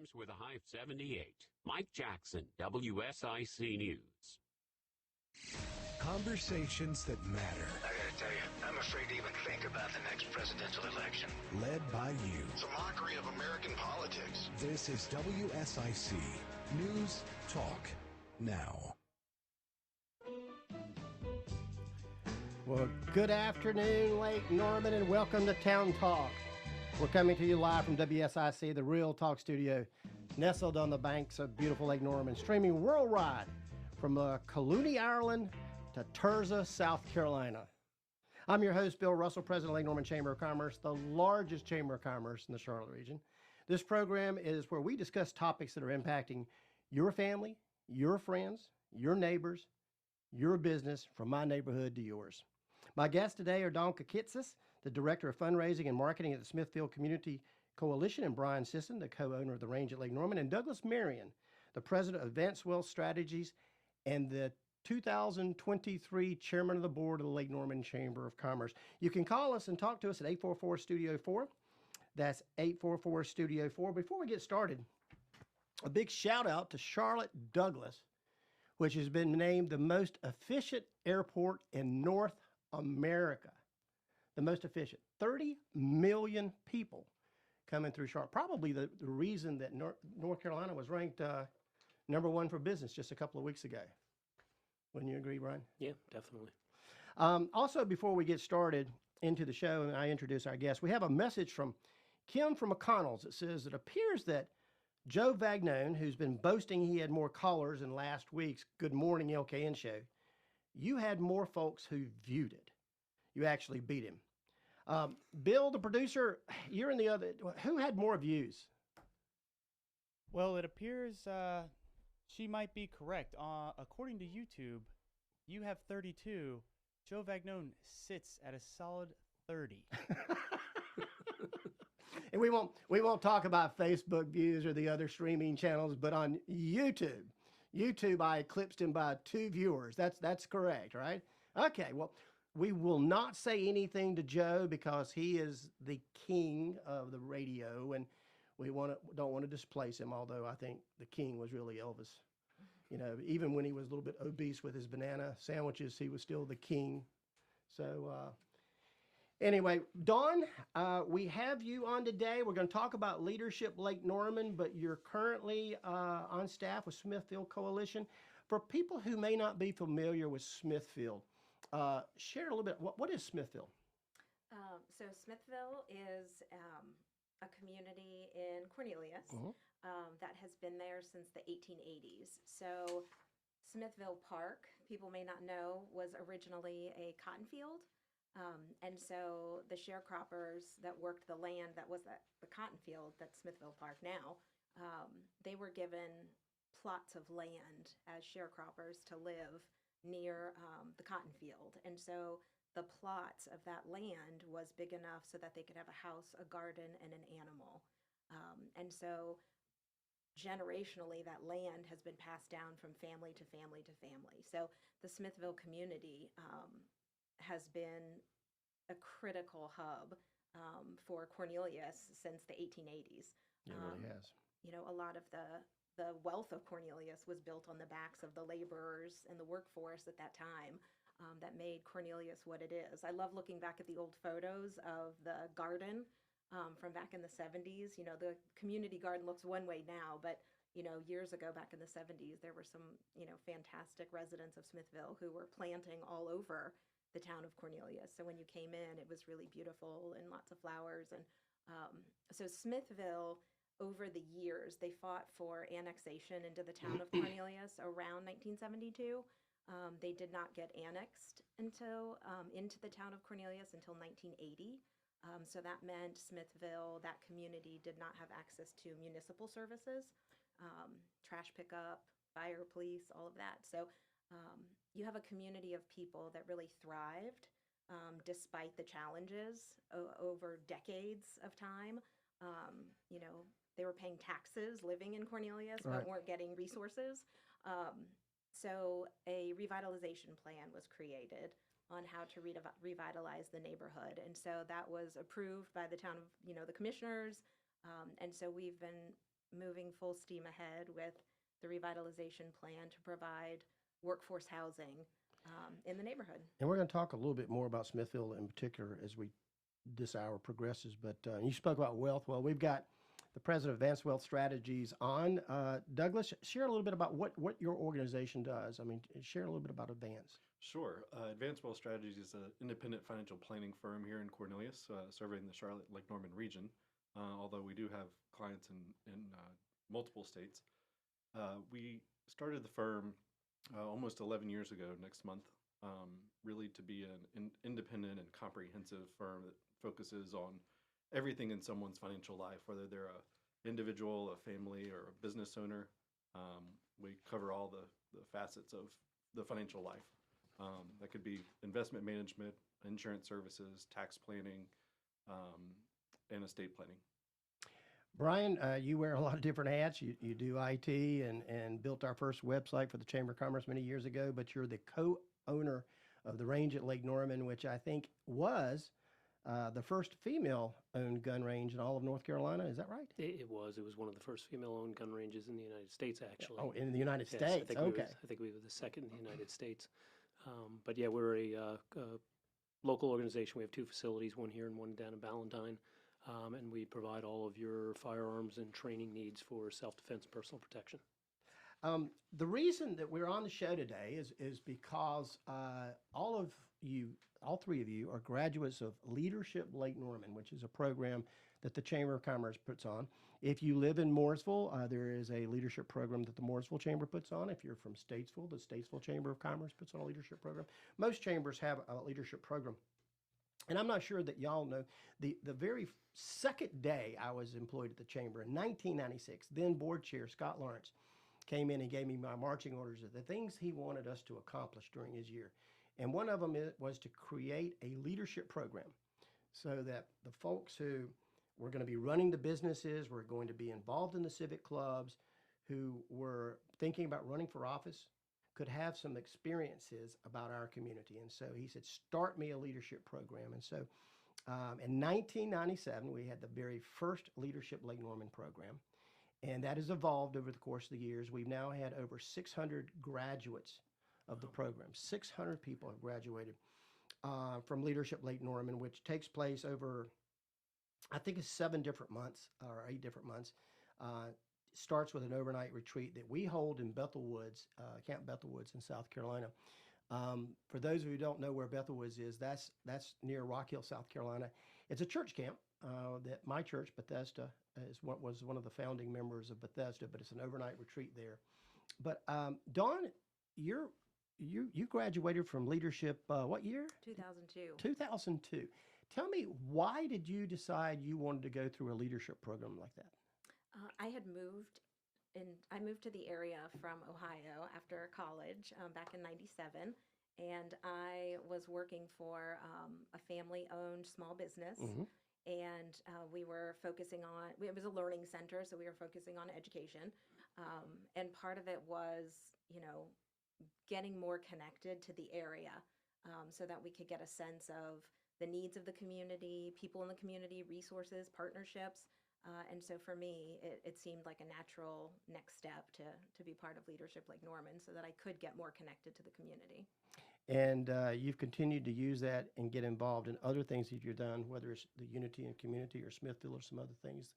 Times with a high of 78. Mike Jackson, WSIC News. Conversations that matter. I gotta tell you, I'm afraid to even think about the next presidential election. Led by you. It's a mockery of American politics. This is WSIC News Talk Now. Well, good afternoon, Lake Norman, and welcome to Town Talk. We're coming to you live from WSIC, the Real Talk Studio, nestled on the banks of beautiful Lake Norman, streaming worldwide from Collooney, Ireland to Tirzah, South Carolina. I'm your host, Bill Russell, President of Lake Norman Chamber of Commerce, the largest chamber of commerce in the Charlotte region. This program is where we discuss topics that are impacting your family, your friends, your neighbors, your business, from my neighborhood to yours. My guests today are Dawn Kaktisis, the Director of Fundraising and Marketing at the Smithville Community Coalition, and Brian Sisson, the co-owner of the Range at Lake Norman, and Douglas Marion, the President of Advanced Wealth Strategies and the 2023 Chairman of the Board of the Lake Norman Chamber of Commerce. You can call us and talk to us at 844-STUDIO-4. That's 844-STUDIO-4. Before we get started, a big shout out to Charlotte Douglas, which has been named the most efficient airport in North America. The most efficient. 30 million people coming through Charlotte. Probably the reason that North Carolina was ranked number one for business just a couple of weeks ago. Wouldn't you agree, Brian? Yeah, definitely. Also, before we get started into the show and I introduce our guests, we have a message from Kim from McConnell's. It says, it appears that Joe Vagnone, who's been boasting he had more callers in last week's Good Morning LKN show, you had more folks who viewed it. You actually beat him. Bill, the producer, you're in the other. Who had more views? Well, it appears she might be correct. According to YouTube, you have 32. Joe Vagnone sits at a solid 30. And we won't talk about Facebook views or the other streaming channels, but on YouTube, I eclipsed him by 2 viewers. That's correct, right? Okay, well, we will not say anything to Joe because he is the king of the radio, and we don't want to displace him, although I think the king was really Elvis. You know, even when he was a little bit obese with his banana sandwiches, he was still the king. So anyway, Dawn, we have you on today. We're going to talk about Leadership Lake Norman, but you're currently on staff with Smithville Coalition. For people who may not be familiar with Smithville, share a little bit. What is Smithville? So Smithville is a community in Cornelius that has been there since the 1880s. So Smithville Park, people may not know, was originally a cotton field. And so the sharecroppers that worked the land that was the cotton field that's Smithville Park now, they were given plots of land as sharecroppers to live near the cotton field. And so the plots of that land was big enough so that they could have a house, a garden, and an animal. And so generationally, that land has been passed down from family to family to family. So the Smithville community has been a critical hub for Cornelius since the 1880s. It really has. You know, a lot of the wealth of Cornelius was built on the backs of the laborers and the workforce at that time that made Cornelius what it is. I love looking back at the old photos of the garden from back in the 70s. You know, the community garden looks one way now, but, you know, years ago back in the 70s, there were some, you know, fantastic residents of Smithville who were planting all over the town of Cornelius. So when you came in, it was really beautiful and lots of flowers. And so Smithville, over the years, they fought for annexation into the town of Cornelius around 1972. They did not get annexed until into the town of Cornelius until 1980. So that meant Smithville, that community, did not have access to municipal services, trash pickup, fire, police, all of that. So you have a community of people that really thrived despite the challenges over decades of time. You know, they were paying taxes living in Cornelius, but weren't getting resources. So a revitalization plan was created on how to revitalize the neighborhood. And so that was approved by the town of, you know, the commissioners. And so we've been moving full steam ahead with the revitalization plan to provide workforce housing in the neighborhood. And we're going to talk a little bit more about Smithville in particular as this hour progresses. But you spoke about wealth. Well, we've got the president of Advanced Wealth Strategies on. Douglas, share a little bit about what your organization does. I mean, share a little bit about Advance. Sure. Advanced Wealth Strategies is an independent financial planning firm here in Cornelius, serving the Charlotte Lake Norman region, although we do have clients in multiple states. We started the firm almost 11 years ago next month, really to be an independent and comprehensive firm that focuses on everything in someone's financial life, whether they're an individual, a family, or a business owner. We cover all the facets of the financial life. That could be investment management, insurance services, tax planning, and estate planning. Brian, you wear a lot of different hats. You do IT and built our first website for the Chamber of Commerce many years ago, but you're the co-owner of the range at Lake Norman, which I think was the first female-owned gun range in all of North Carolina. Is that right? It was. It was one of the first female-owned gun ranges in the United States, actually. Oh, in the United Yes, States. Okay. I think we were the second in the United States. But yeah, we're a local organization. We have two facilities, one here and one down in Ballantyne. And we provide all of your firearms and training needs for self-defense and personal protection. The reason that we're on the show today is because all three of you are graduates of Leadership Lake Norman, which is a program that the Chamber of Commerce puts on. If you live in Mooresville, there is a leadership program that the Mooresville Chamber puts on. If you're from Statesville, the Statesville Chamber of Commerce puts on a leadership program. Most chambers have a leadership program. And I'm not sure that y'all know, the very second day I was employed at the Chamber in 1996, then board chair Scott Lawrence came in and gave me my marching orders of the things he wanted us to accomplish during his year. And one of them was to create a leadership program so that the folks who were going to be running the businesses, were going to be involved in the civic clubs, who were thinking about running for office, could have some experiences about our community. And so he said, start me a leadership program. And so in 1997, we had the very first Leadership Lake Norman program. And that has evolved over the course of the years. We've now had over 600 graduates of the program. 600 people have graduated from Leadership Lake Norman, which takes place over, I think it's 7 different months or 8 different months. Starts with an overnight retreat that we hold in Bethel Woods, Camp Bethel Woods in South Carolina. For those of you who don't know where Bethel Woods is, that's near Rock Hill, South Carolina. It's a church camp that my church, Bethesda, was one of the founding members of Bethesda, but it's an overnight retreat there. But Dawn, you graduated from Leadership, what year? 2002. 2002. Tell me, why did you decide you wanted to go through a leadership program like that? I moved to the area from Ohio after college back in '97, and I was working for a family-owned small business. Mm-hmm. And we were focusing on, it was a learning center, so we were focusing on education. And part of it was, getting more connected to the area so that we could get a sense of the needs of the community, people in the community, resources, partnerships. And so for me, it seemed like a natural next step to be part of Leadership Lake Norman so that I could get more connected to the community. And you've continued to use that and get involved in other things that you've done, whether it's the Unity and Community or Smithville or some other things.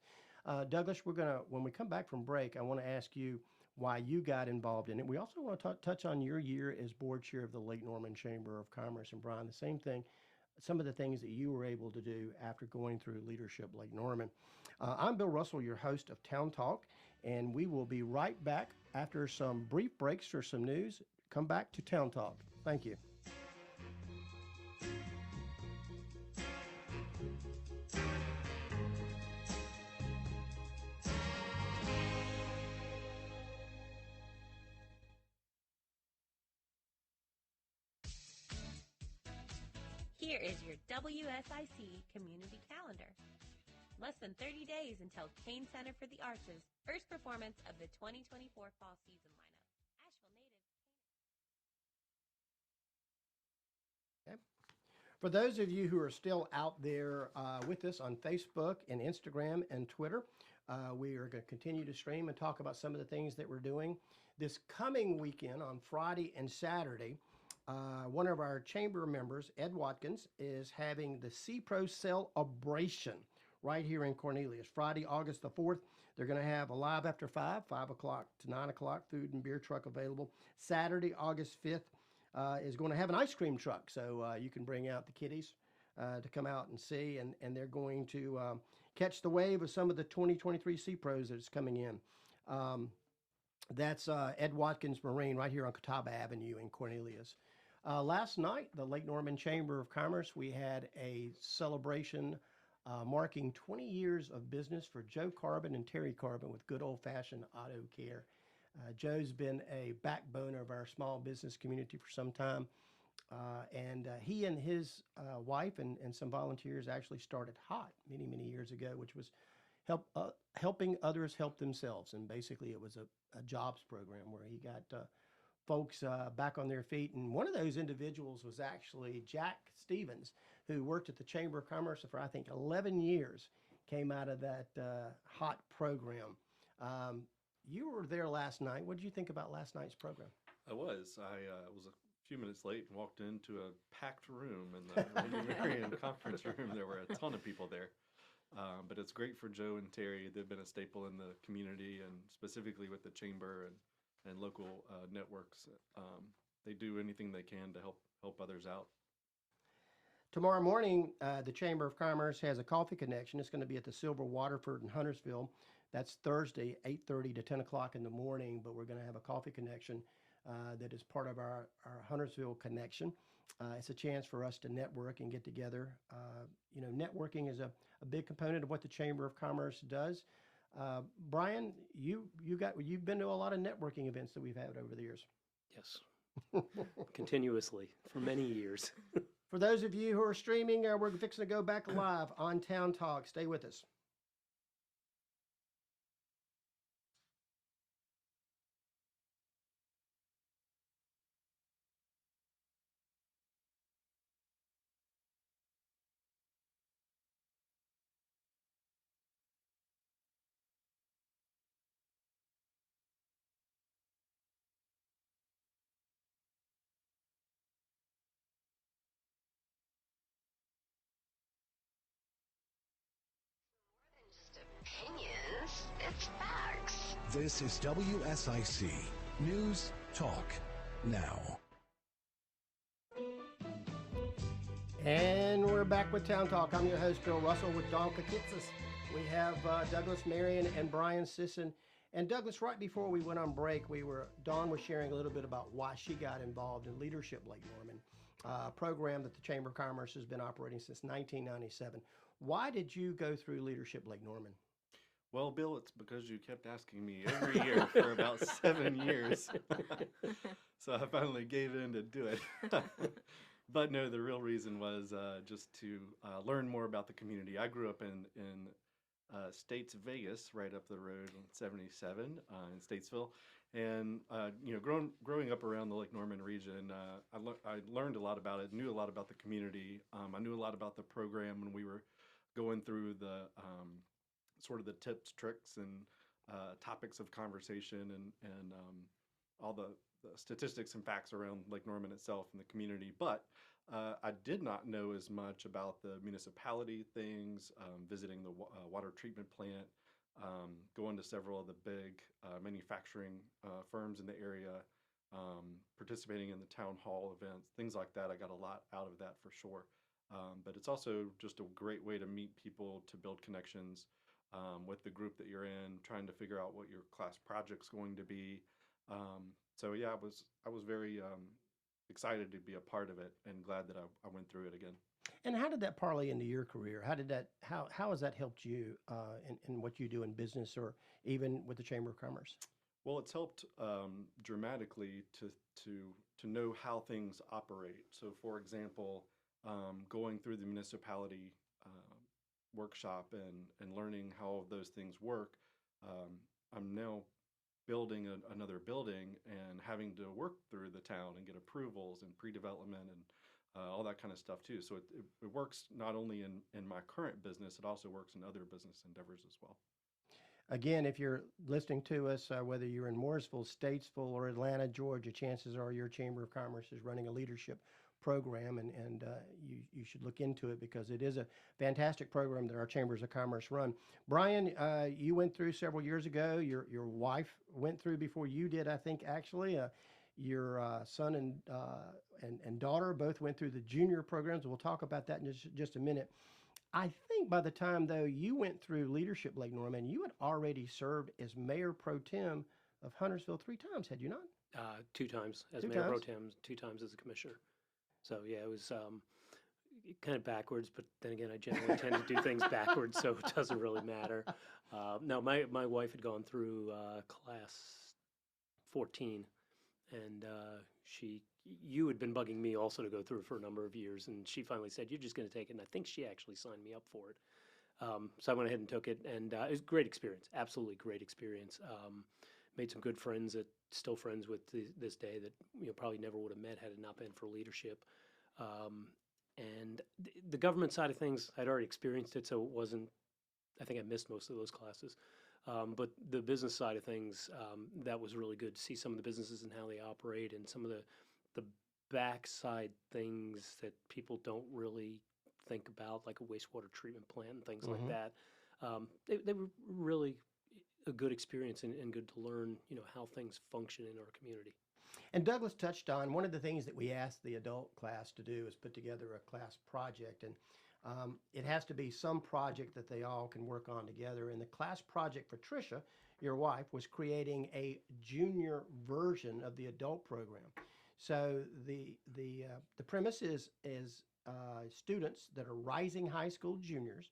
Douglas, when we come back from break, I want to ask you why you got involved in it. We also want to touch on your year as board chair of the Lake Norman Chamber of Commerce. And Brian, the same thing, some of the things that you were able to do after going through Leadership Lake Norman. I'm Bill Russell, your host of Town Talk, and we will be right back after some brief breaks for some news. Come back to Town Talk. Thank you. Here is your WSIC community calendar. Less than 30 days until Kane Center for the Arts' first performance of the 2024 fall season lineup. Asheville native. Okay. For those of you who are still out there with us on Facebook and Instagram and Twitter, We are going to continue to stream and talk about some of the things that we're doing. This coming weekend on Friday and Saturday, one of our chamber members, Ed Watkins, is having the C-Pro Celebration right here in Cornelius. Friday, August the 4th, they're going to have a live after 5 o'clock to 9 o'clock, food and beer truck available. Saturday, August 5th, is going to have an ice cream truck, so you can bring out the kiddies to come out and see, and they're going to catch the wave of some of the 2023 C-Pros that's coming in. That's Ed Watkins Marine right here on Catawba Avenue in Cornelius. Last night, the Lake Norman Chamber of Commerce, we had a celebration marking 20 years of business for Joe Carbon and Terry Carbon with good old-fashioned auto care. Joe's been a backbone of our small business community for some time. And he and his wife and some volunteers actually started HOT many, many years ago, which was helping others help themselves. And basically it was a jobs program where he got folks back on their feet. And one of those individuals was actually Jack Stevens, who worked at the Chamber of Commerce for, I think, 11 years, came out of that HOT program. You were there last night. What did you think about last night's program? I was a few minutes late and walked into a packed room in the Wendy Marion conference room. There were a ton of people there. But it's great for Joe and Terry. They've been a staple in the community, and specifically with the chamber and local networks. They do anything they can to help others out. Tomorrow morning, the Chamber of Commerce has a coffee connection. It's going to be at the Silver Waterford in Huntersville. That's Thursday, 8:30 to 10 o'clock in the morning, but we're going to have a coffee connection that is part of our Huntersville connection. It's a chance for us to network and get together. Networking is a big component of what the Chamber of Commerce does. Brian, you've been to a lot of networking events that we've had over the years. Yes, continuously for many years. For those of you who are streaming, we're fixing to go back live on Town Talk. Stay with us. Opinions, it's facts. This is WSIC News Talk Now. And we're back with Town Talk. I'm your host, Bill Russell, with Dawn Kaktisis. We have Douglas Marion and Brian Sisson. And Douglas, right before we went on break, Dawn was sharing a little bit about why she got involved in Leadership Lake Norman, a program that the Chamber of Commerce has been operating since 1997. Why did you go through Leadership Lake Norman? Well, Bill, it's because you kept asking me every year for about 7 years. So I finally gave in to do it. But no, the real reason was just to learn more about the community. I grew up in States Vegas, right up the road on 77 in Statesville. And, growing up around the Lake Norman region, I learned a lot about it, knew a lot about the community. I knew a lot about the program when we were going through the sort of the tips, tricks, and topics of conversation and all the statistics and facts around Lake Norman itself and the community. But I did not know as much about the municipality things, visiting the water treatment plant, going to several of the big manufacturing firms in the area, participating in the town hall events, things like that. I got a lot out of that for sure. But it's also just a great way to meet people, to build connections with the group that you're in, trying to figure out what your class project's going to be. So yeah, I was very excited to be a part of it, and glad that I went through it again. And how did that parlay into your career? How has that helped you in what you do in business, or even with the Chamber of Commerce? Well, it's helped dramatically to know how things operate. So, for example, going through the municipality workshop and learning how those things work, I'm now building another building and having to work through the town and get approvals and pre-development and all that kind of stuff too. So it works not only in my current business, it also works in other business endeavors as well. Again, if you're listening to us, whether you're in Mooresville, Statesville, or Atlanta, Georgia, chances are your Chamber of Commerce is running a leadership program, and you should look into it because it is a fantastic program that our Chambers of Commerce run. Brian, you went through several years ago. Your wife went through before you did, I think, actually. Your son and daughter both went through the junior programs. We'll talk about that in just a minute. I think by the time, though, you went through leadership, Lake Norman, you had already served as Mayor Pro Tem of Huntersville 3 times, had you not? 2 times as Two Mayor Pro times? Tem, 2 times as a commissioner. So yeah, it was kind of backwards, but then again, I generally tend to do things backwards, so it doesn't really matter. No, my wife had gone through class 14, and you had been bugging me also to go through for a number of years, and she finally said, "You're just going to take it," and I think she actually signed me up for it. So I went ahead and took it, and it was a great experience, absolutely great experience. Made some good friends that still friends with this day that probably never would have met had it not been for leadership. And the government side of things, I'd already experienced it, so it wasn't. I think I missed most of those classes. But the business side of things, that was really good to see some of the businesses and how they operate, and some of the backside things that people don't really think about, like a wastewater treatment plant and things like that. They were really a good experience and good to learn, how things function in our community. And Douglas touched on one of the things that we asked the adult class to do is put together a class project, and it has to be some project that they all can work on together. And the class project for Tricia, your wife, was creating a junior version of the adult program. So the premise is students that are rising high school juniors,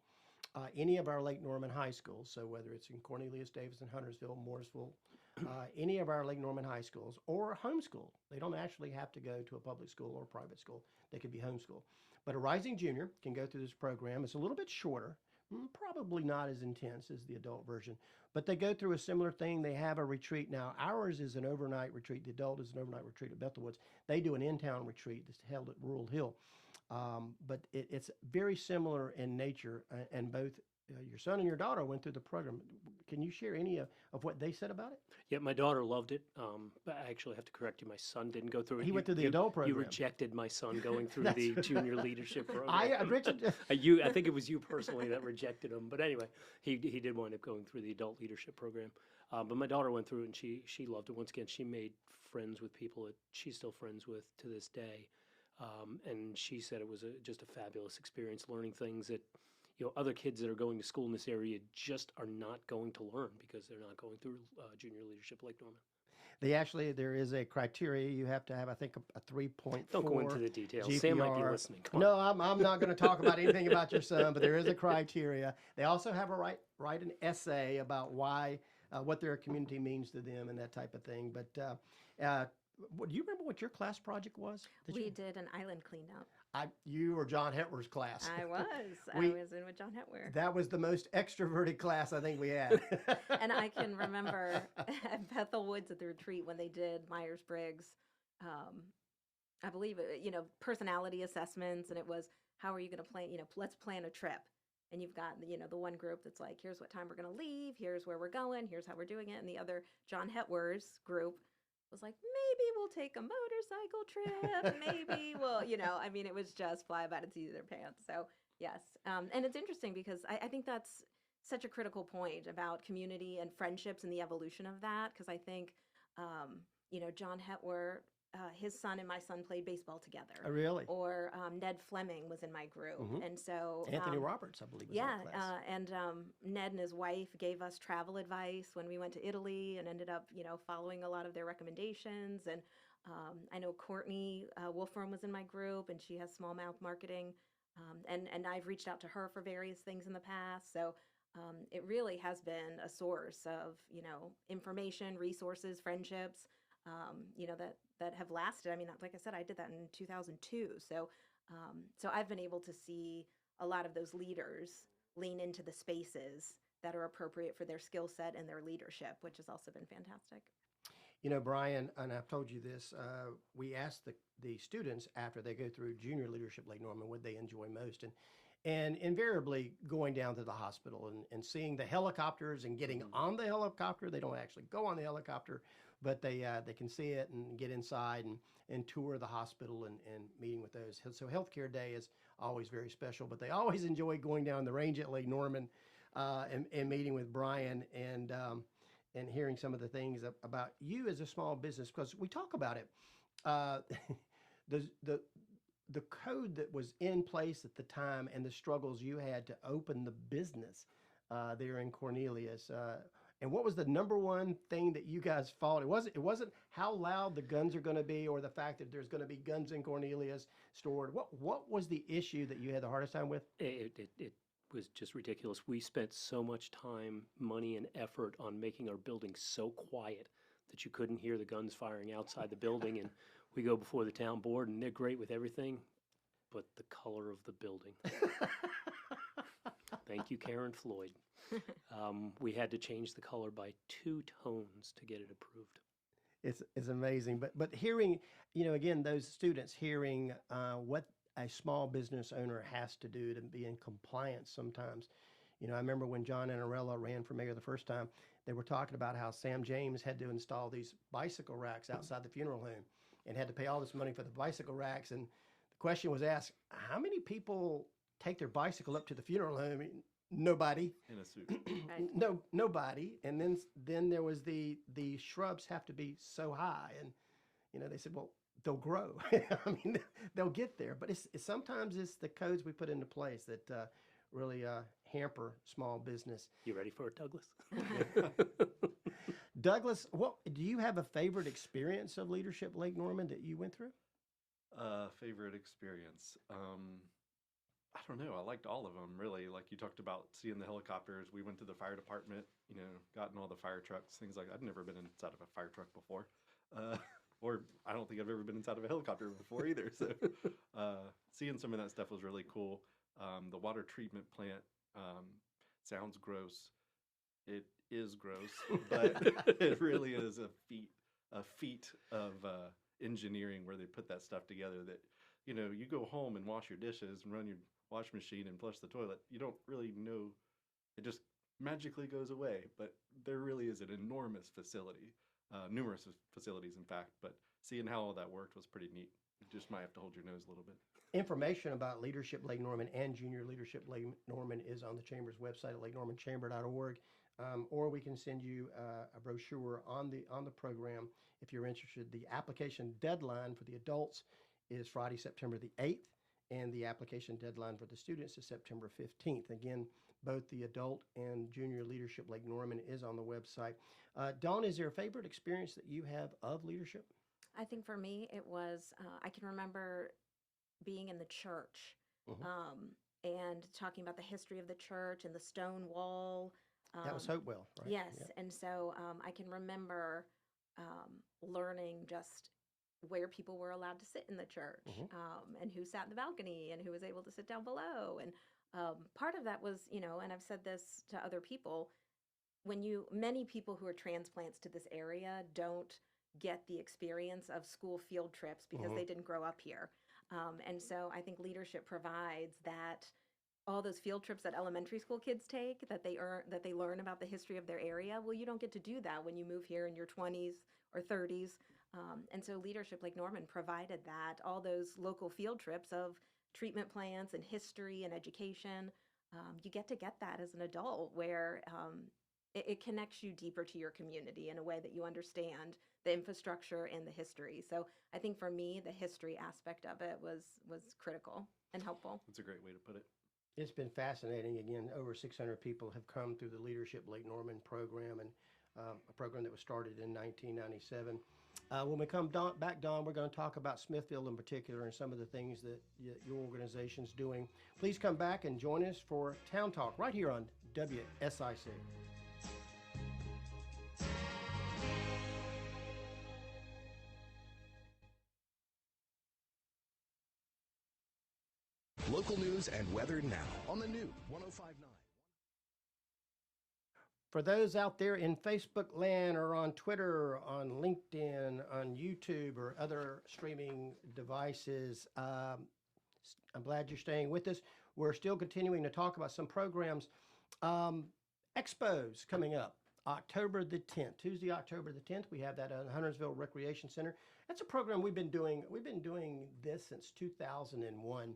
any of our Lake Norman high schools, so whether it's in Cornelius, Davidson, Huntersville, Mooresville, any of our Lake Norman high schools, or homeschooled. They don't actually have to go to a public school or a private school. They could be homeschooled. But a rising junior can go through this program. It's a little bit shorter, probably not as intense as the adult version, but they go through a similar thing. They have a retreat. Now, ours is an overnight retreat. The adult is an overnight retreat at Bethel Woods. They do an in-town retreat that's held at Rural Hill. But it's very similar in nature, and both your son and your daughter went through the program. Can you share any of what they said about it? Yeah, my daughter loved it. But I actually have to correct you. My son didn't go through it. He went through the adult program. You rejected my son going through the junior leadership program. I think it was you personally that rejected him. But anyway, he did wind up going through the adult leadership program. But my daughter went through it, and she loved it. Once again, she made friends with people that she's still friends with to this day. And she said it was just a fabulous experience, learning things that other kids that are going to school in this area just are not going to learn because they're not going through junior leadership Lake Norman. There is a criteria. You have to have, I think, a 3.4. Don't go into the details. GPR. Sam might be listening. No, I'm not going to talk about anything about your son, but there is a criteria. They also have a write an essay about why, what their community means to them and that type of thing. But do you remember what your class project was? We did an island cleanup. You were John Hetwer's class. I was. I was in with John Hetwer. That was the most extroverted class I think we had. And I can remember at Bethel Woods at the retreat when they did Myers-Briggs, I believe, personality assessments, and it was, how are you going to plan, let's plan a trip. And you've got, the one group that's like, here's what time we're going to leave, here's where we're going, here's how we're doing it. And the other, John Hetwer's group, was like, maybe we'll take a motorcycle trip, maybe we'll, it was just fly by the seat of their pants. So yes, and it's interesting because I think that's such a critical point about community and friendships and the evolution of that, because I think, John Hetwer, his son and my son played baseball together. Oh, really? Or Ned Fleming was in my group. And so Anthony Roberts, I believe, was in that class. And Ned and his wife gave us travel advice when we went to Italy and ended up, following a lot of their recommendations. And I know Courtney Wolfram was in my group, and she has smallmouth marketing. And I've reached out to her for various things in the past. So it really has been a source of, information, resources, friendships, that have lasted. I mean, like I said, I did that in 2002. So I've been able to see a lot of those leaders lean into the spaces that are appropriate for their skill set and their leadership, which has also been fantastic. Brian, and I've told you this, we asked the students after they go through junior leadership Lake Norman what they enjoy most. and invariably going down to the hospital and seeing the helicopters and getting on the helicopter. They don't actually go on the helicopter, but they can see it and get inside and tour the hospital and meeting with those. So Healthcare Day is always very special, but they always enjoy going down the range at Lake Norman and meeting with Brian and hearing some of the things about you as a small business, because we talk about it. The code that was in place at the time and the struggles you had to open the business there in Cornelius. And what was the number one thing that you guys fought? It wasn't how loud the guns are going to be or the fact that there's going to be guns in Cornelius stored. What was the issue that you had the hardest time with? It was just ridiculous. We spent so much time, money, and effort on making our building so quiet that you couldn't hear the guns firing outside the building. And we go before the town board, and they're great with everything, but the color of the building. Thank you, Karen Floyd. We had to change the color by 2 tones to get it approved. It's amazing. But hearing, again, those students hearing what a small business owner has to do to be in compliance sometimes. I remember when John Anarella ran for mayor the first time, they were talking about how Sam James had to install these bicycle racks outside the funeral home and had to pay all this money for the bicycle racks. And the question was asked, how many people take their bicycle up to the funeral home? Nobody. In a suit. No, nobody. And then there was the shrubs have to be so high. And, they said, well, they'll grow. I mean, they'll get there. But sometimes it's the codes we put into place that really hamper small business. You ready for it, Douglas? Douglas, do you have a favorite experience of Leadership Lake Norman that you went through? Favorite experience. I don't know. I liked all of them, really. Like you talked about seeing the helicopters. We went to the fire department, gotten all the fire trucks, things like that. I'd never been inside of a fire truck before. Or I don't think I've ever been inside of a helicopter before either. So seeing some of that stuff was really cool. The water treatment plant sounds gross. It is gross, but it really is a feat of engineering where they put that stuff together that, you go home and wash your dishes and run your wash machine and flush the toilet. You don't really know. It just magically goes away. But there really is an enormous facility, numerous facilities, in fact. But seeing how all that worked was pretty neat. You just might have to hold your nose a little bit. Information about Leadership Lake Norman and Junior Leadership Lake Norman is on the Chamber's website at lakenormanchamber.org. Or we can send you a brochure on the program if you're interested. The application deadline for the adults is Friday, September the 8th, and the application deadline for the students is September 15th. Again, both the adult and Junior Leadership Lake Norman is on the website. Dawn, is there a favorite experience that you have of leadership? I think for me, it was, I can remember being in the church and talking about the history of the church and the stone wall. That was Hopewell, right? Yes. Yep. And so I can remember learning just where people were allowed to sit in the church and who sat in the balcony and who was able to sit down below. And part of that was, and I've said this to other people, many people who are transplants to this area don't get the experience of school field trips because they didn't grow up here. And so I think leadership provides that all those field trips that elementary school kids take, that they learn about the history of their area. Well, you don't get to do that when you move here in your 20s or 30s. And so Leadership Lake Norman provided that, all those local field trips of treatment plants and history and education. You get that as an adult where it connects you deeper to your community in a way that you understand the infrastructure and the history. So I think for me, the history aspect of it was critical and helpful. That's a great way to put it. It's been fascinating. Again, over 600 people have come through the Leadership Lake Norman program, and a program that was started in 1997. When we come back, Dawn, we're going to talk about Smithville in particular and some of the things that your organization's doing. Please come back and join us for Town Talk right here on WSIC. Local news and weather now on the new 105.9. For those out there in Facebook land or on Twitter, on LinkedIn, on YouTube, or other streaming devices, I'm glad you're staying with us. we're still continuing to talk about some programs. Expos coming up October the 10th, Tuesday, October the 10th. We have that at Huntersville Recreation Center. That's a program we've been doing. We've been doing this since 2001.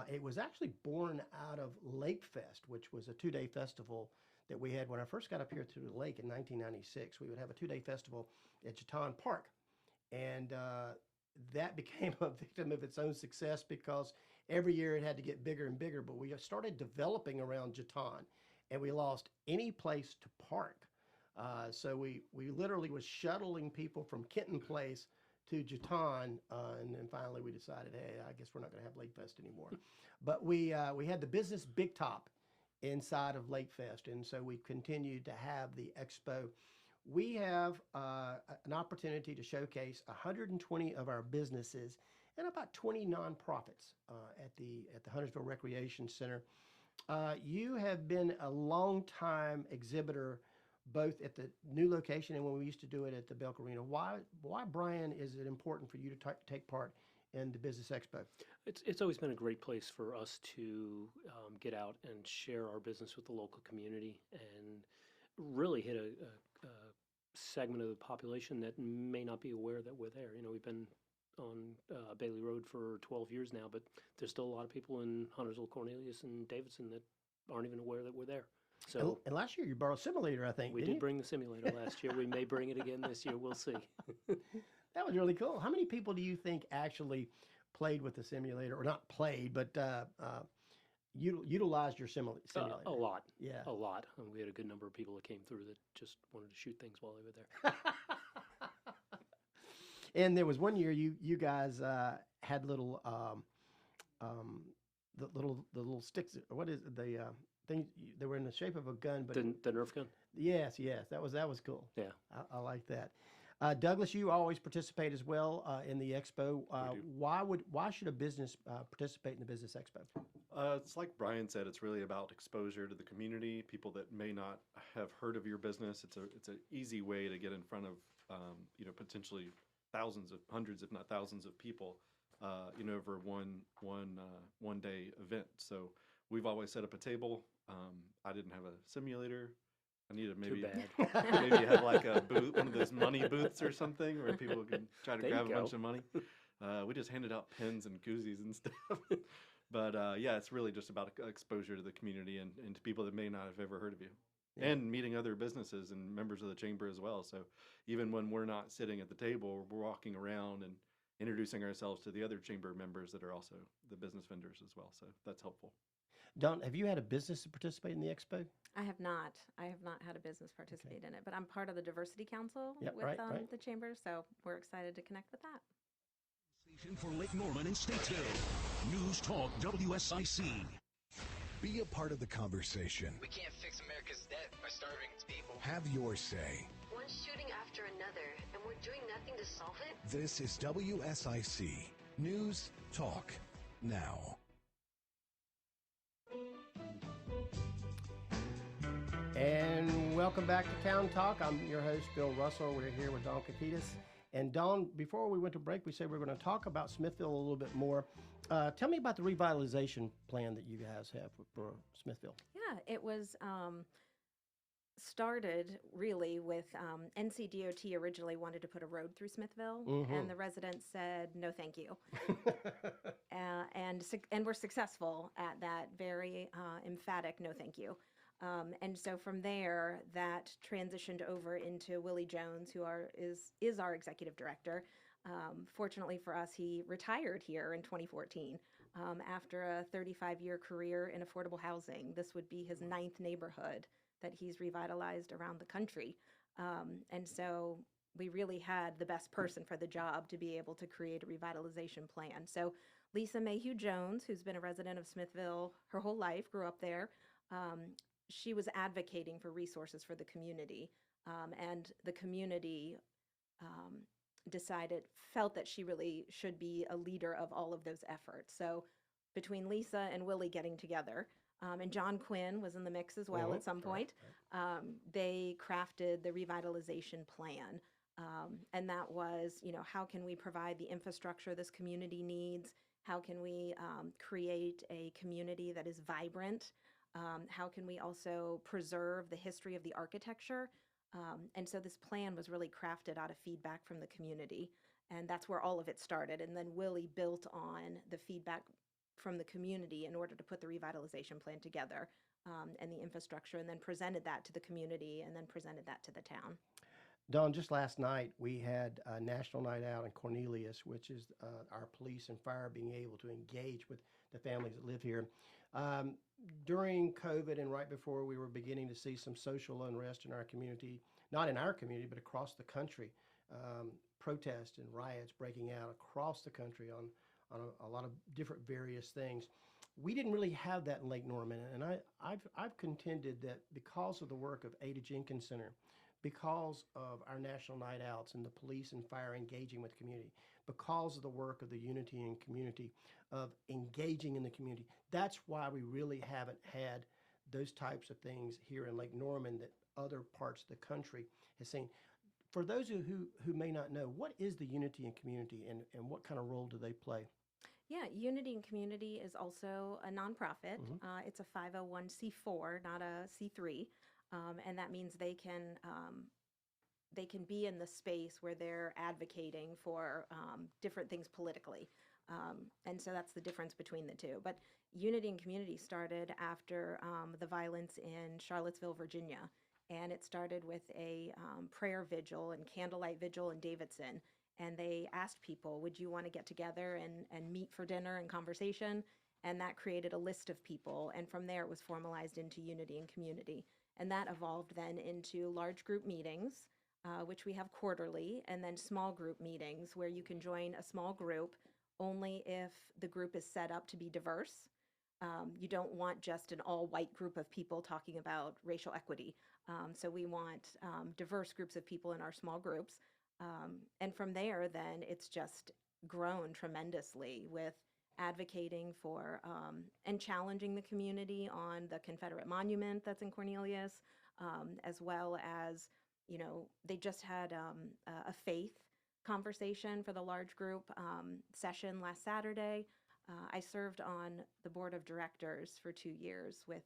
It was actually born out of Lake Fest, which was a 2-day festival that we had when I first got up here to the lake in 1996. We would have a 2-day festival at Jeton Park. And that became a victim of its own success because every year it had to get bigger and bigger. But we started developing around Jeton, and we lost any place to park. So we literally was shuttling people from Kenton Place to Jeton, and then finally we decided, hey, I guess we're not going to have Lake Fest anymore. But we had the business Big Top inside of Lake Fest, and so we've continued to have the expo. We have an opportunity to showcase 120 of our businesses and about 20 nonprofits at the Huntersville Recreation Center. You have been a long-time exhibitor both at the new location and when we used to do it at the Belk Arena. Why, Brian, is it important for you to take part in the Business Expo? It's always been a great place for us to get out and share our business with the local community and really hit a segment of the population that may not be aware that we're there. You know, we've been on Bailey Road for 12 years now, but there's still a lot of people in Huntersville, Cornelius, and Davidson that aren't even aware that we're there. So, and last year you borrowed a simulator, I think. We did bring the simulator last year. We may bring it again this year. We'll see. That was really cool. How many people do you think actually played with the simulator, or not played, but utilized your simulator? A lot. Yeah. A lot. We had a good number of people that came through that just wanted to shoot things while they were there. And there was one year you guys had little the little sticks. What is the thing? They were in the shape of a gun, but the Nerf gun. Yes, that was cool. Yeah, I like that. Douglas, you always participate as well in the expo. Why should a business participate in the Business Expo? It's like Brian said. It's really about exposure to the community, people that may not have heard of your business. It's an easy way to get in front of potentially thousands of hundreds, if not thousands of people, over one day event. So we've always set up a table. I didn't have a simulator. I needed maybe have like a booth, one of those money booths or something where people can try to grab a bunch of money. We just handed out pens and koozies and stuff. But it's really just about exposure to the community and to people that may not have ever heard of you. Yeah. And meeting other businesses and members of the chamber as well. So even when we're not sitting at the table, we're walking around and introducing ourselves to the other chamber members that are also the business vendors as well. So that's helpful. Dawn, have you had a business to participate in the expo? I have not. I have not had a business participate in it, but I'm part of the Diversity Council with the chamber, so we're excited to connect with that. Station for Lake Norman and Statesville. News Talk WSIC. Be a part of the conversation. We can't fix America's debt by starving its people. Have your say. One shooting after another, and we're doing nothing to solve it? This is WSIC. News Talk Now. And welcome back to Town Talk. I'm your host, Bill Russell. We're here with Dawn Kaktisis. And Dawn, before we went to break, we said we were going to talk about Smithville a little bit more. Tell me about the revitalization plan that you guys have for Smithville. Yeah, it was started really with NCDOT originally wanted to put a road through Smithville, and the residents said, no, thank you. And we're successful at that very emphatic no, thank you. And so from there, that transitioned over into Willie Jones, who is our executive director. Fortunately for us, he retired here in 2014 after a 35-year career in affordable housing. This would be his 9th neighborhood that he's revitalized around the country. And so we really had the best person for the job to be able to create a revitalization plan. So Lisa Mayhew Jones, who's been a resident of Smithville her whole life, grew up there. She was advocating for resources for the community, and the community felt that she really should be a leader of all of those efforts. So between Lisa and Willie getting together, and John Quinn was in the mix as well at some point, they crafted the revitalization plan. And that was, how can we provide the infrastructure this community needs How can we create a community that is vibrant? How can we also preserve the history of the architecture? And so this plan was really crafted out of feedback from the community. And that's where all of it started. And then Willie built on the feedback from the community in order to put the revitalization plan together, and the infrastructure, and then presented that to the community, and then presented that to the town. Dawn, just last night we had a National Night Out in Cornelius, which is our police and fire being able to engage with the families that live here. During COVID and right before we were beginning to see some social unrest in our community, not in our community, but across the country, protests and riots breaking out across the country on a lot of different various things. We didn't really have that in Lake Norman, and I've contended that because of the work of Ada Jenkins Center, because of our National Night Outs and the police and fire engaging with the community, because of the work of the Unity and Community of engaging in the community, that's why we really haven't had those types of things here in Lake Norman that other parts of the country has seen. For those who may not know, what is the Unity and Community, and what kind of role do they play? Yeah, Unity and Community is also a nonprofit. It's a 501c4, not a C3, and that means they can be in the space where they're advocating for different things politically, and so that's the difference between the two. But Unity and Community started after the violence in Charlottesville, Virginia, and it started with a prayer vigil and candlelight vigil in Davidson. And they asked people, would you want to get together and meet for dinner and conversation? And that created a list of people. And from there, it was formalized into Unity and Community. And that evolved then into large group meetings, which we have quarterly, and then small group meetings where you can join a small group only if the group is set up to be diverse. You don't want just an all-white group of people talking about racial equity. So we want diverse groups of people in our small groups. And from there, then it's just grown tremendously with advocating for and challenging the community on the Confederate monument that's in Cornelius, as well as, they just had a faith conversation for the large group session last Saturday. I served on the board of directors for 2 years with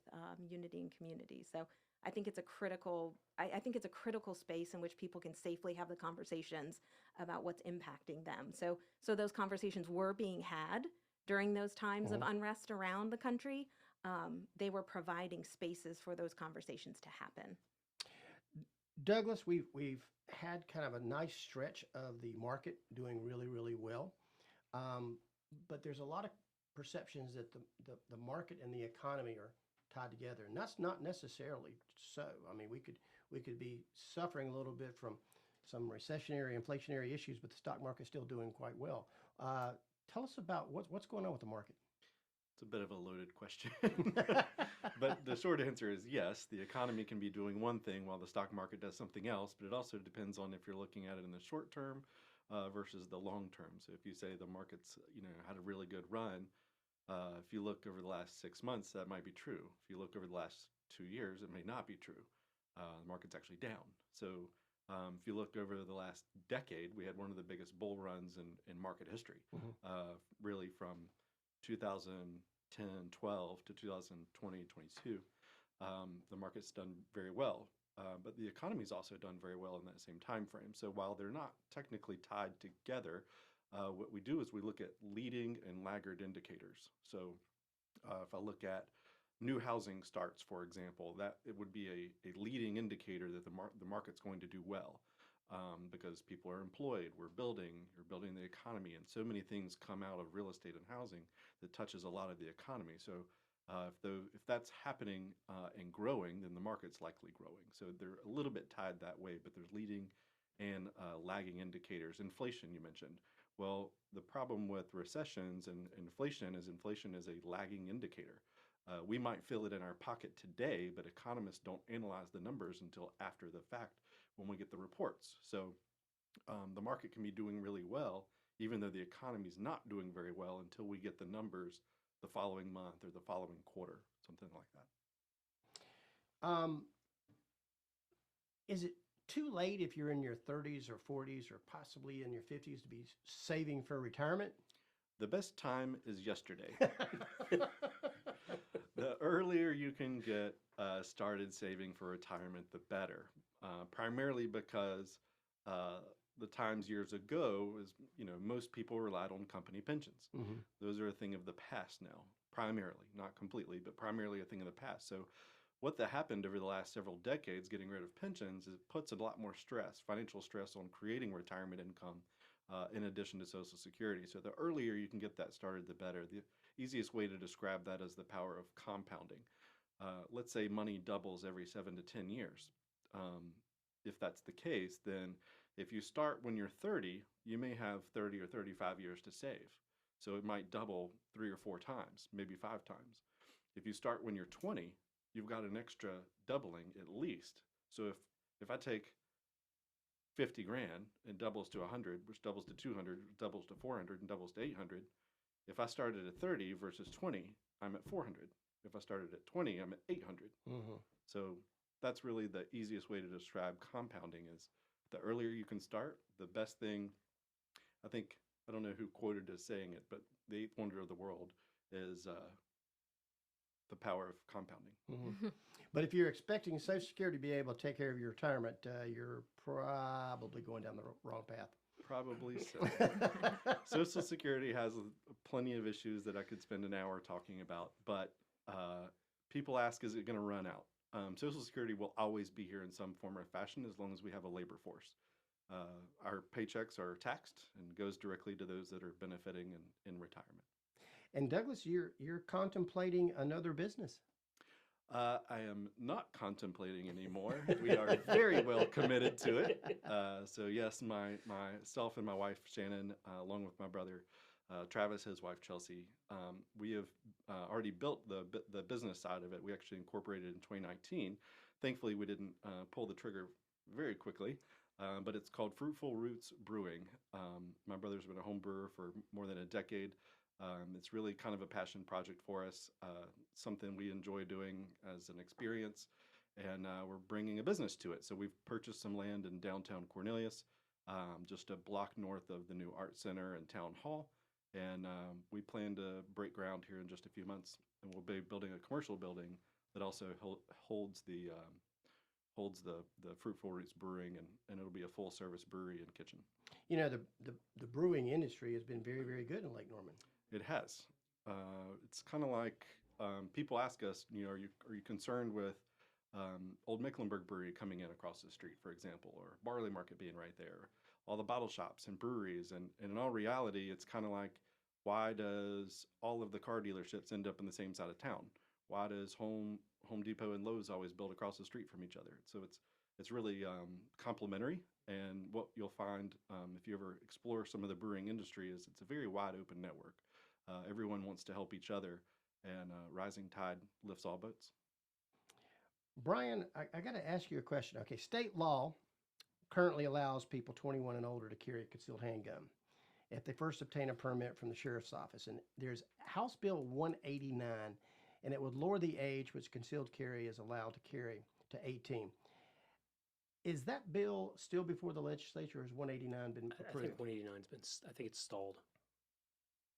Unity and Community. So I think it's a critical. I think it's a critical space in which people can safely have the conversations about what's impacting them. So those conversations were being had during those times of unrest around the country. They were providing spaces for those conversations to happen. Douglas, we've had kind of a nice stretch of the market doing really, really well, but there's a lot of perceptions that the market and the economy are tied together, and that's not necessarily so. I mean, we could be suffering a little bit from some recessionary, inflationary issues, but the stock market's still doing quite well. Tell us about what's going on with the market. It's a bit of a loaded question, but the short answer is yes. The economy can be doing one thing while the stock market does something else, but it also depends on if you're looking at it in the short term versus the long term. So if you say the market's had a really good run. If you look over the last 6 months, that might be true. If you look over the last 2 years, it may not be true. The market's actually down. So if you look over the last decade, we had one of the biggest bull runs in market history, really from 2010, 12 to 2020, 22. The market's done very well, but the economy's also done very well in that same time frame. So while they're not technically tied together, what we do is we look at leading and laggard indicators. So if I look at new housing starts, for example, that it would be a leading indicator that the market's going to do well because people are employed, you're building the economy, and so many things come out of real estate and housing that touches a lot of the economy. So if that's happening and growing, then the market's likely growing. So they're a little bit tied that way, but there's leading and lagging indicators. Inflation, you mentioned. Well, the problem with recessions and inflation is a lagging indicator. We might feel it in our pocket today, but economists don't analyze the numbers until after the fact when we get the reports. So the market can be doing really well, even though the economy is not doing very well until we get the numbers the following month or the following quarter, something like that. Is it too late if you're in your 30s or 40s or possibly in your 50s to be saving for retirement? The best time is yesterday. The earlier you can get started saving for retirement, the better. Primarily because the times years ago is, most people relied on company pensions. Mhm. Those are a thing of the past now, primarily, not completely, but primarily a thing of the past. So what that happened over the last several decades, getting rid of pensions, is it puts a lot more stress, financial stress on creating retirement income in addition to Social Security. So the earlier you can get that started, the better. The easiest way to describe that is the power of compounding. Let's say money doubles every 7 to 10 years. If that's the case, then if you start when you're 30, you may have 30 or 35 years to save. So it might double 3 or 4 times, maybe 5 times. If you start when you're 20, you've got an extra doubling at least. So if I take 50 grand and doubles to 100, which doubles to 200, doubles to 400, and doubles to 800, if I started at 30 versus 20, I'm at 400. If I started at 20, I'm at 800. Mhm. So that's really the easiest way to describe compounding is the earlier you can start, the best thing. I think, I don't know who quoted as saying it, but the eighth wonder of the world is the power of compounding. Mhm. But if you're expecting Social Security to be able to take care of your retirement, you're probably going down the wrong path. Probably so. Social Security has plenty of issues that I could spend an hour talking about, but people ask, is it going to run out? Social Security will always be here in some form or fashion as long as we have a labor force. Our paychecks are taxed and goes directly to those that are benefiting in retirement. And Douglas, you're contemplating another business. I am not contemplating anymore. We are very well committed to it. So yes, myself and my wife Shannon, along with my brother Travis, his wife Chelsea, we have already built the business side of it. We actually incorporated in 2019. Thankfully, we didn't pull the trigger very quickly, but it's called Fruitful Roots Brewing. My brother's been a home brewer for more than a decade. It's really kind of a passion project for us, something we enjoy doing as an experience, and we're bringing a business to it. So we've purchased some land in downtown Cornelius, just a block north of the new Art Center and Town Hall, and we plan to break ground here in just a few months, and we'll be building a commercial building that also holds the Fruitful Roots Brewing, and it'll be a full-service brewery and kitchen. You know, the brewing industry has been very, very good in Lake Norman. It has. It's kind of like people ask us, are you concerned with Old Mecklenburg Brewery coming in across the street, for example, or Barley Market being right there, all the bottle shops and breweries, and in all reality, it's kind of like, why does all of the car dealerships end up in the same side of town? Why does Home Depot and Lowe's always build across the street from each other? So it's really complementary, and what you'll find if you ever explore some of the brewing industry is it's a very wide open network. Everyone wants to help each other, and rising tide lifts all boats. Brian, I got to ask you a question. Okay, state law currently allows people 21 and older to carry a concealed handgun if they first obtain a permit from the sheriff's office. And there's House Bill 189, and it would lower the age which concealed carry is allowed to carry to 18. Is that bill still before the legislature, or has 189 been approved? I think 189's been. I think it's stalled.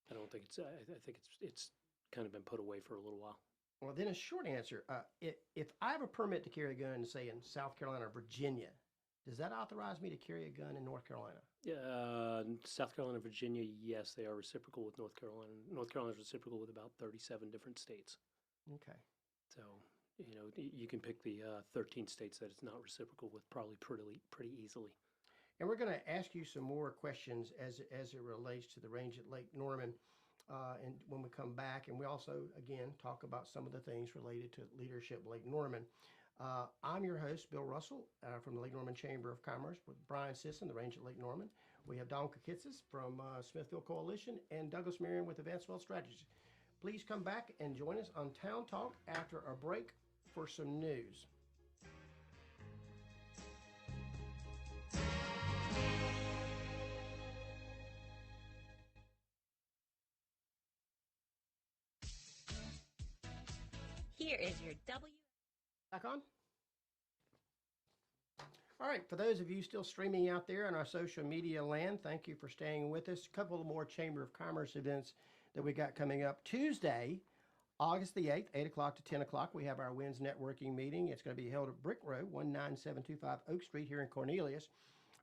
I don't think it's. I think it's kind of been put away for a little while. Well, then a short answer. If I have a permit to carry a gun, say in South Carolina or Virginia, does that authorize me to carry a gun in North Carolina? South Carolina, Virginia, yes, they are reciprocal with North Carolina. North Carolina is reciprocal with about 37 different states. Okay. So, you can pick the 13 states that it's not reciprocal with probably pretty easily. And we're going to ask you some more questions as it relates to the range at Lake Norman, and when we come back, and we also, again, talk about some of the things related to leadership at Lake Norman. I'm your host, Bill Russell, from the Lake Norman Chamber of Commerce, with Brian Sisson, the range at Lake Norman. We have Dawn Kaktisis from Smithville Coalition, and Douglas Marion with Advanced Wealth Strategies. Please come back and join us on Town Talk after a break for some news. Here is your Back on? All right, for those of you still streaming out there in our social media land, thank you for staying with us. A couple of more Chamber of Commerce events that we got coming up. Tuesday, August the 8th, 8 o'clock to 10 o'clock, we have our WINS networking meeting. It's going to be held at Brick Road, 19725 Oak Street here in Cornelius,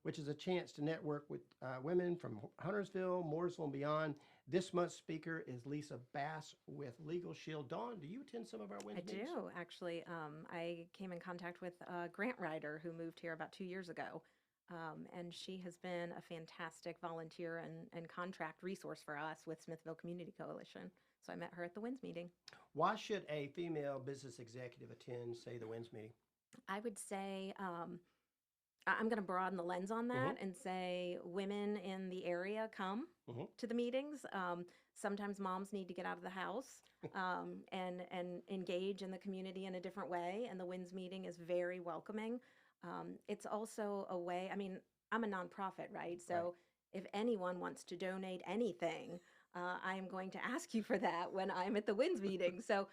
which is a chance to network with women from Huntersville, Mooresville, and beyond. This month's speaker is Lisa Bass with Legal Shield. Dawn, do you attend some of our WINS meetings? I do, actually. I came in contact with a grant writer who moved here about 2 years ago. And she has been a fantastic volunteer and contract resource for us with Smithville Community Coalition. So I met her at the WINS meeting. Why should a female business executive attend, say, the WINS meeting? I would say I'm going to broaden the lens on that and say women in the area come to the meetings. Sometimes moms need to get out of the house and engage in the community in a different way. And the WINS meeting is very welcoming. It's also a way, I mean, I'm a nonprofit, right? So if anyone wants to donate anything, I am going to ask you for that when I'm at the WINS meeting. So,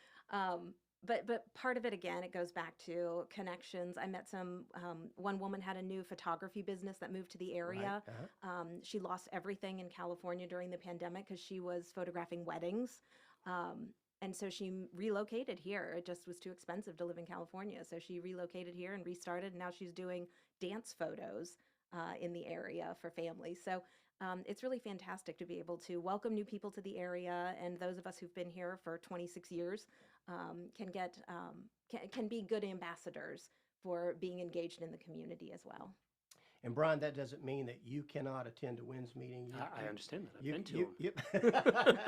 but part of it, again, it goes back to connections. I met one woman had a new photography business that moved to the area. She lost everything in California during the pandemic because she was photographing weddings. And so she relocated here. It just was too expensive to live in California. So she relocated here and restarted. And now she's doing dance photos in the area for families. So it's really fantastic to be able to welcome new people to the area. And those of us who've been here for 26 years can be good ambassadors for being engaged in the community as well. And Brian, that doesn't mean that you cannot attend a WINS meeting. I understand that. I've been to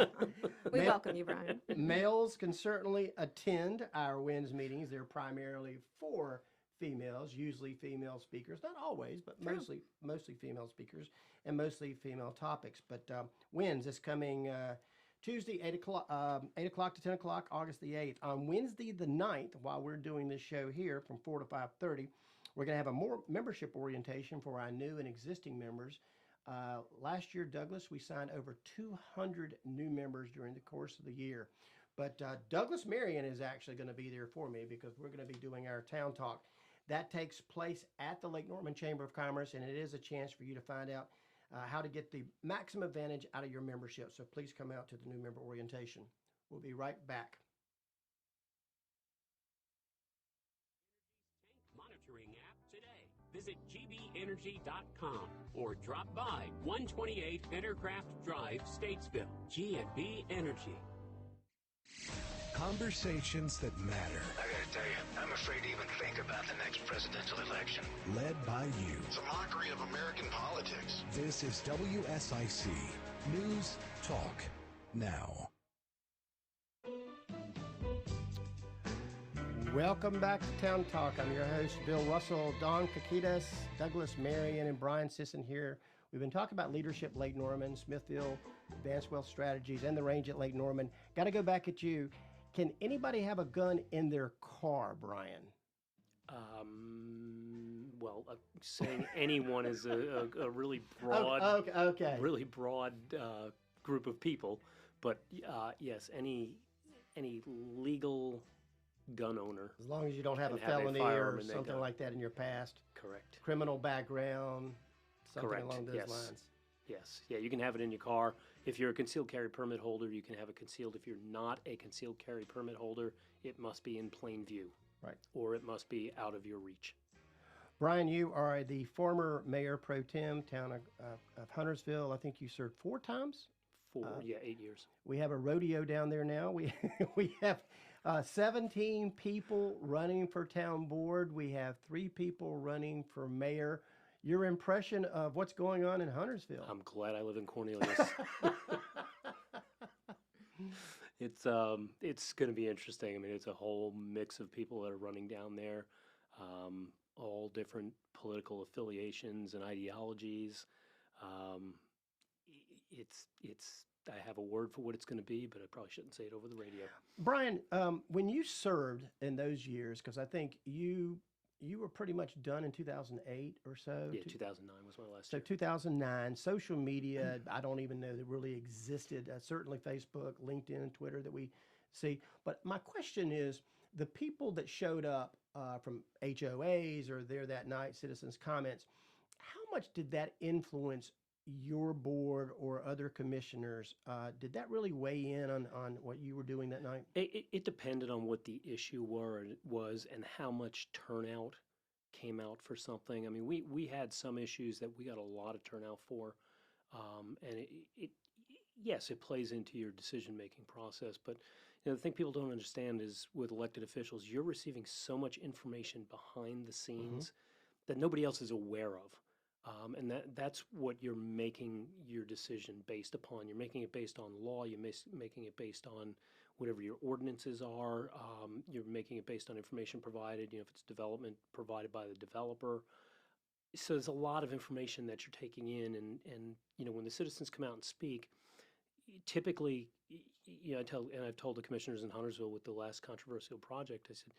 them. We welcome you, Brian. Males can certainly attend our WINS meetings. They're primarily for females, usually female speakers, not always, but mostly female speakers and mostly female topics. But WINS is coming Tuesday, 8 o'clock to 10 o'clock, August the 8th. On Wednesday the 9th, while we're doing this show here from 4 to 5:30, we're going to have a more membership orientation for our new and existing members. Last year, Douglas, we signed over 200 new members during the course of the year. But Douglas Marion is actually going to be there for me because we're going to be doing our town talk. That takes place at the Lake Norman Chamber of Commerce, and it is a chance for you to find out how to get the maximum advantage out of your membership. So please come out to the new member orientation. We'll be right back. Monitoring app today. Visit gbenergy.com or drop by 128 Intercraft Drive, Statesville. G&B Energy. Conversations that matter. I gotta tell you, I'm afraid to even think about the next presidential election. Led by you. It's a mockery of American politics. This is WSIC News Talk Now. Welcome back to Town Talk. I'm your host, Bill Russell, Dawn Kaktisis, Douglas Marion, and Brian Sisson here. We've been talking about leadership at Lake Norman, Smithville, Advanced Wealth Strategies, and the range at Lake Norman. Got to go back at you. Can anybody have a gun in their car, Brian? Well, saying anyone is a really broad, really broad group of people. But yes, any legal gun owner, as long as you don't have a felony or something like that in your past. Correct. Criminal background, something Correct. along those Yes. lines. Yes. Yeah, you can have it in your car. If you're a concealed carry permit holder, you can have it concealed. If you're not a concealed carry permit holder, it must be in plain view. Right. Or it must be out of your reach. Brian, you are the former mayor pro tem, town of Huntersville. I think you served 4 times? 8 years. We have a rodeo down there now. We have 17 people running for town board. We have 3 people running for mayor. Your impression of what's going on in Huntersville? I'm glad I live in Cornelius. It's going to be interesting. I mean, it's a whole mix of people that are running down there, all different political affiliations and ideologies. I have a word for what it's going to be, but I probably shouldn't say it over the radio. Brian, when you served in those years, because I think you were pretty much done in 2008 or so. Yeah, 2009 was my last year. So 2009, social media, I don't even know that really existed. Certainly Facebook, LinkedIn, Twitter that we see. But my question is, the people that showed up from HOAs or there that night, citizens' comments. How much did that influence your board or other commissioners? Did that really weigh in on what you were doing that night? It depended on what the issue was and how much turnout came out for something. I mean, we had some issues that we got a lot of turnout for, and yes, it plays into your decision-making process. But the thing people don't understand is with elected officials, you're receiving so much information behind the scenes that nobody else is aware of. And that's what you're making your decision based upon. You're making it based on law. You're making it based on whatever your ordinances are. You're making it based on information provided, if it's development provided by the developer. So there's a lot of information that you're taking in. And when the citizens come out and speak, typically, I've told the commissioners in Huntersville with the last controversial project, I said,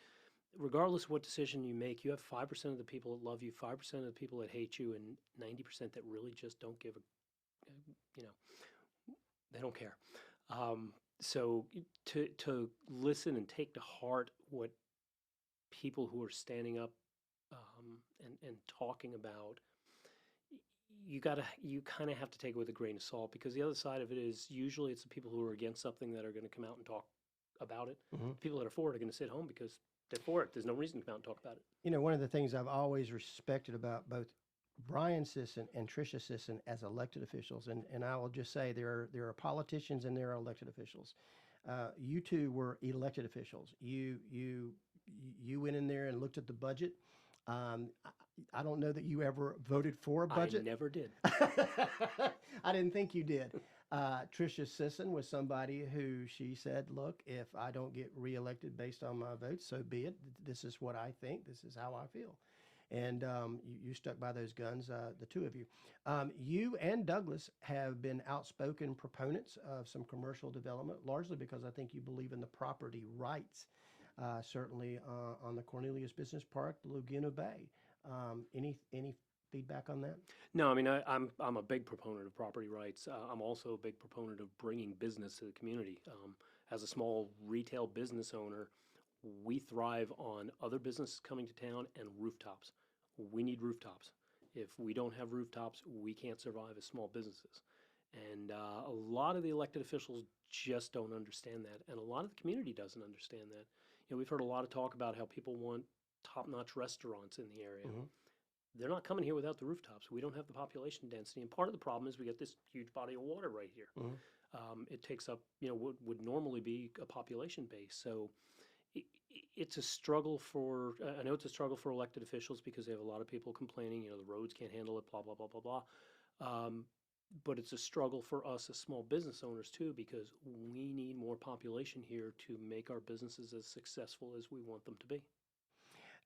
regardless of what decision you make, you have 5% of the people that love you, 5% of the people that hate you, and 90% that really just don't give they don't care. So to listen and take to heart what people who are standing up and talking about, you kind of have to take it with a grain of salt, because the other side of it is usually it's the people who are against something that are going to come out and talk about it. The people that are for it are going to sit home because they're for it. There's no reason to come out and talk about it. One of the things I've always respected about both Brian Sisson and Tricia Sisson as elected officials, and I will just say there are politicians and there are elected officials. You two were elected officials. You went in there and looked at the budget. I don't know that you ever voted for a budget. I never did. I didn't think you did. Tricia Sisson was somebody who she said, look, if I don't get reelected based on my votes, so be it. This is what I think. This is how I feel. And you stuck by those guns, the two of you. You and Douglas have been outspoken proponents of some commercial development, largely because I think you believe in the property rights, certainly on the Cornelius Business Park, the Laguna Bay. Any feedback on that? No, I mean, I'm a big proponent of property rights. I'm also a big proponent of bringing business to the community. As a small retail business owner, we thrive on other businesses coming to town and rooftops. We need rooftops. If we don't have rooftops, we can't survive as small businesses. And a lot of the elected officials just don't understand that, and a lot of the community doesn't understand that. We've heard a lot of talk about how people want top-notch restaurants in the area. They're not coming here without the rooftops. We don't have the population density, and part of the problem is we get this huge body of water right here. It takes up, what would normally be a population base. So it's a struggle for, I know it's a struggle for elected officials because they have a lot of people complaining, the roads can't handle it, blah, blah, blah, blah, blah. But it's a struggle for us as small business owners too, because we need more population here to make our businesses as successful as we want them to be.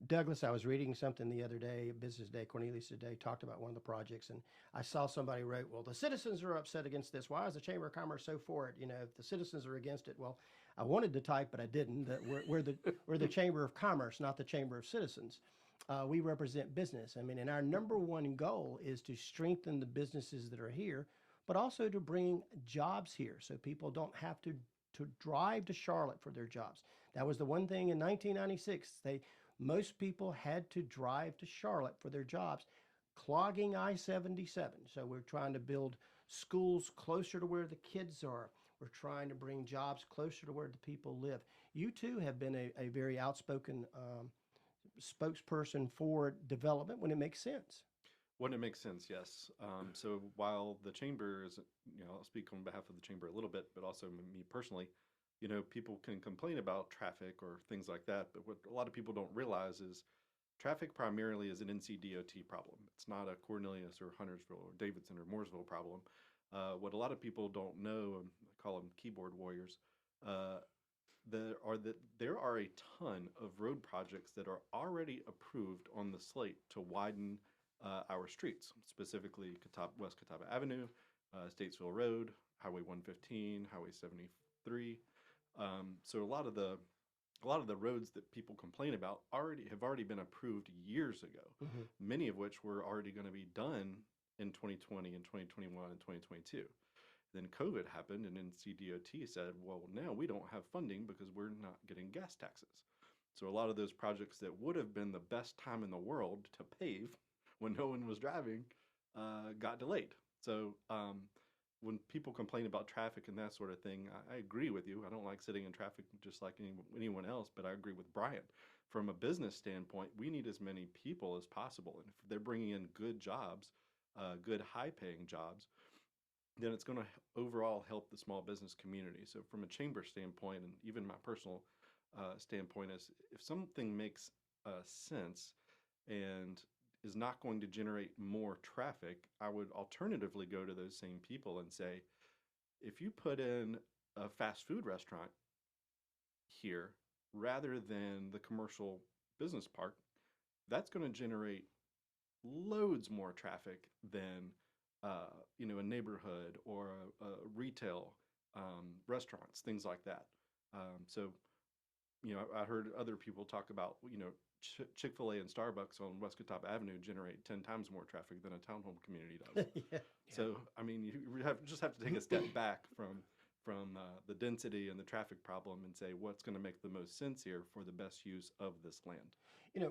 Douglas, I was reading something the other day, Business Day, Cornelius Today, talked about one of the projects, and I saw somebody wrote, well, the citizens are upset against this. Why is the Chamber of Commerce so for it? If the citizens are against it. Well, I wanted to type, but I didn't, that we're the Chamber of Commerce, not the Chamber of Citizens. We represent business. I mean, and our number one goal is to strengthen the businesses that are here, but also to bring jobs here so people don't have to drive to Charlotte for their jobs. That was the one thing in 1996. Most people had to drive to Charlotte for their jobs, clogging I-77. So we're trying to build schools closer to where the kids are. We're trying to bring jobs closer to where the people live. You too have been a very outspoken spokesperson for development when it makes sense. When it makes sense, yes. So while the chamber is, I'll speak on behalf of the chamber a little bit, but also me personally, people can complain about traffic or things like that, but what a lot of people don't realize is traffic primarily is an NCDOT problem. It's not a Cornelius or Huntersville or Davidson or Mooresville problem. What a lot of people don't know, I call them keyboard warriors, there are a ton of road projects that are already approved on the slate to widen our streets, specifically West Catawba Avenue, Statesville Road, Highway 115, Highway 73. So a lot of the roads that people complain about have already been approved years ago. Many of which were already going to be done in 2020 and 2021 and 2022. Then COVID happened, and NCDOT said, well, now we don't have funding because we're not getting gas taxes. So a lot of those projects that would have been the best time in the world to pave when no one was driving got delayed. So when people complain about traffic and that sort of thing, I agree with you. I don't like sitting in traffic just like anyone else, but I agree with Brian. From a business standpoint, we need as many people as possible. And if they're bringing in good jobs, good high-paying jobs, then it's going to overall help the small business community. So from a chamber standpoint, and even my personal standpoint, is if something makes sense and is not going to generate more traffic, I would alternatively go to those same people and say, if you put in a fast food restaurant here rather than the commercial business park, that's going to generate loads more traffic than a neighborhood or a retail restaurants, things like that. So I heard other people talk about Chick-fil-A and Starbucks on West Catawba Avenue generate 10 times more traffic than a townhome community does. Yeah. So I mean, you just have to take a step back from the density and the traffic problem and say what's going to make the most sense here for the best use of this land.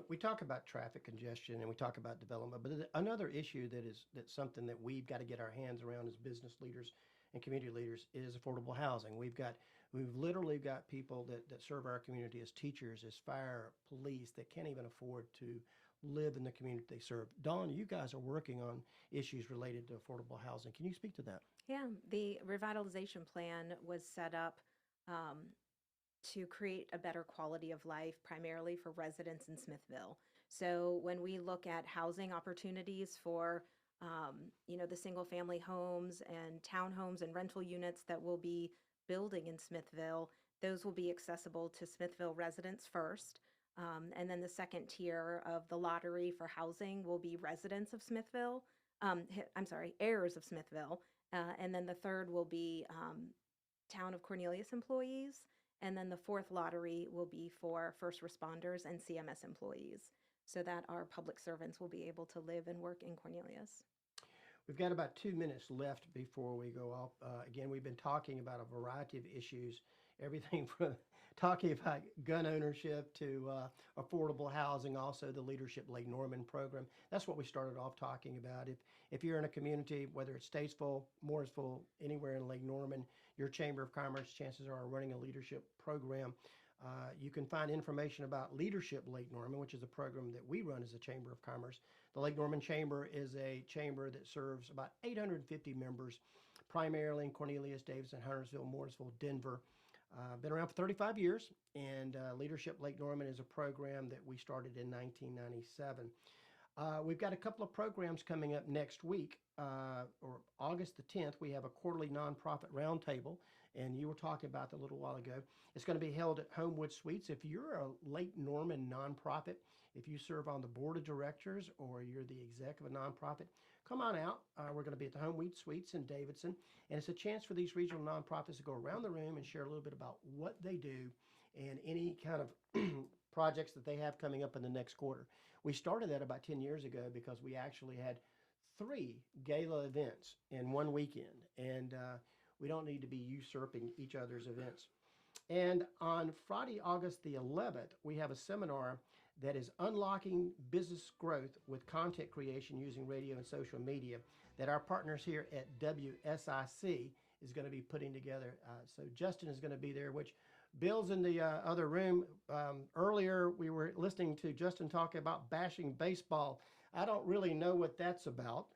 We talk about traffic congestion and we talk about development, but another issue that's something that we've got to get our hands around as business leaders and community leaders is affordable housing. We've literally got people that serve our community as teachers, as fire, police, that can't even afford to live in the community they serve. Dawn, you guys are working on issues related to affordable housing. Can you speak to that? Yeah, the revitalization plan was set up to create a better quality of life, primarily for residents in Smithville. So when we look at housing opportunities for, the single-family homes and townhomes and rental units that will be building in Smithville, those will be accessible to Smithville residents first. And then the second tier of the lottery for housing will be residents of Smithville. Heirs of Smithville. And then the third will be Town of Cornelius employees. And then the fourth lottery will be for first responders and CMS employees, so that our public servants will be able to live and work in Cornelius. We've got about 2 minutes left before we go off. Again, we've been talking about a variety of issues, everything from talking about gun ownership to affordable housing, also the Leadership Lake Norman program. That's what we started off talking about. If you're in a community, whether it's Statesville, Mooresville, anywhere in Lake Norman, your Chamber of Commerce, chances are running a leadership program. You can find information about Leadership Lake Norman, which is a program that we run as a Chamber of Commerce. The Lake Norman Chamber is a chamber that serves about 850 members, primarily in Cornelius, Davidson, Huntersville, Mooresville, Denver. Been around for 35 years, and Leadership Lake Norman is a program that we started in 1997. We've got a couple of programs coming up next week, or August the 10th. We have a quarterly nonprofit roundtable, and you were talking about that a little while ago. It's going to be held at Homewood Suites. If you're a Lake Norman nonprofit, if you serve on the board of directors or you're the exec of a nonprofit, come on out. We're going to be at the Homewood Suites in Davidson, and it's a chance for these regional nonprofits to go around the room and share a little bit about what they do and any kind of projects that they have coming up in the next quarter. We started that about 10 years ago because we actually had 3 gala events in one weekend, and we don't need to be usurping each other's events. And on Friday, August the 11th, we have a seminar that is unlocking business growth with content creation using radio and social media that our partners here at WSIC is going to be putting together. So Justin is going to be there, which Bill's in the other room. Earlier, we were listening to Justin talk about bashing baseball. I don't really know what that's about,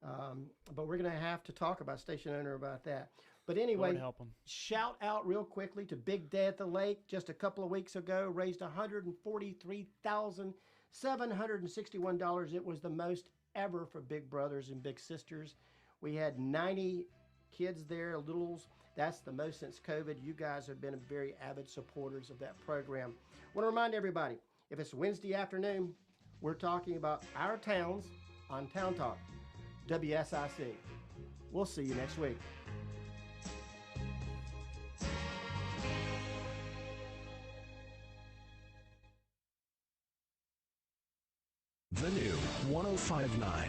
but we're going to have to talk about station owner about that. But anyway, Lord help 'em. Shout out real quickly to Big Day at the Lake. Just a couple of weeks ago, raised $143,761. It was the most ever for Big Brothers and Big Sisters. We had 90 kids there, littles. That's the most since COVID. You guys have been very avid supporters of that program. I want to remind everybody, if it's Wednesday afternoon, we're talking about our towns on Town Talk, WSIC. We'll see you next week. The new 105.9